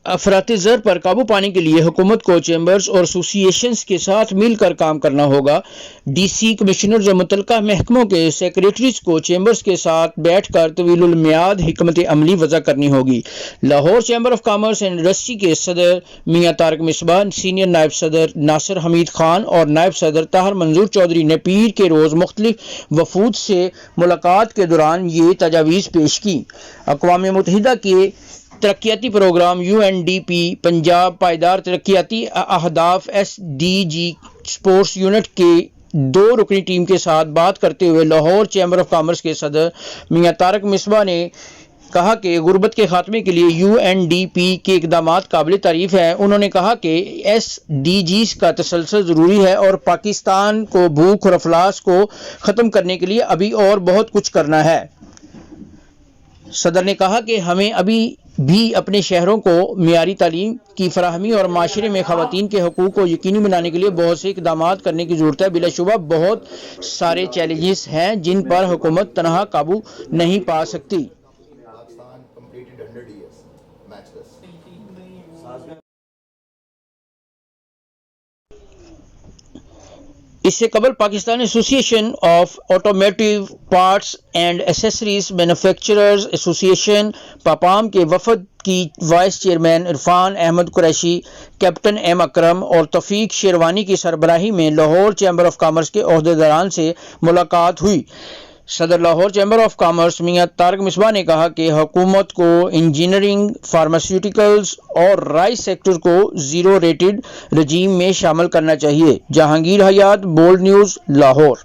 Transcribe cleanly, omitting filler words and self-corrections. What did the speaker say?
अफराती ज़र पर काबू पाने के लिए हुकूमत को चैम्बर्स और एसोसिएशंस के साथ मिलकर काम करना होगा। डीसी कमिश्नर्स और मुतल्लिका महकमों के सेक्रेटरीज को चैम्बर्स के साथ बैठकर तवीलुल मियाद हिकमत अमली वज़ा करनी होगी। Lahore chamber of commerce and industry के सदर मियां तारिक मिसबा, सीनियर नायब सदर नासिर हमीद खान और नायब सदर ताहिर मंजूर चौधरी ने पीर के रोज़ मुख्तलिफ वफूद से मुलाकात के दौरान ये तजावीज़ पेश की। अक़वाम मुत्तहिदा के तरक्याती प्रोग्राम UNDP पंजाब पायदार तरक्याती अहदाफ SDG स्पोर्ट्स यूनिट के 2 रुकनी टीम के साथ बात करते हुए लाहौर चैम्बर ऑफ कॉमर्स के सदर मियां तारिक मिसबा ने कहा कि गुर्बत के खात्मे के लिए UNDP के इक़दामात काबिल तारीफ़ है। उन्होंने कहा कि SDGs का तसलसल ज़रूरी है और पाकिस्तान को भूख और अफलास को ख़त्म करने के लिए अभी और बहुत कुछ करना है। सदर ने कहा कि हमें अभी भी अपने शहरों को मियारी तालीम की फराहमी और माशरे में ख़वातीन के हकूक़ को यकीनी बनाने के लिए बहुत से इक़दामात करने की ज़रूरत है। बिलाशुबा बहुत सारे चैलेंजेस हैं जिन पर हुकूमत तनहा काबू नहीं पा सकती। इससे कबल Pakistan association of automotive parts and accessories manufacturers association PAPAAM के वफद की vice chairman Irfan Ahmed Qureshi, captain M Akram और तौफीक शेरवानी की सरबराही में लाहौर चैम्बर ऑफ कॉमर्स के ओहदेदारान से मुलाकात हुई। सदर लाहौर चैम्बर ऑफ कॉमर्स मियां तारिक मिसबा ने कहा कि हुकूमत को इंजीनियरिंग, फार्मास्यूटिकल्स और राइस सेक्टर को ज़ीरो रेटेड रजीम में शामिल करना चाहिए। जहांगीर हयात, बोल्ड न्यूज़, लाहौर।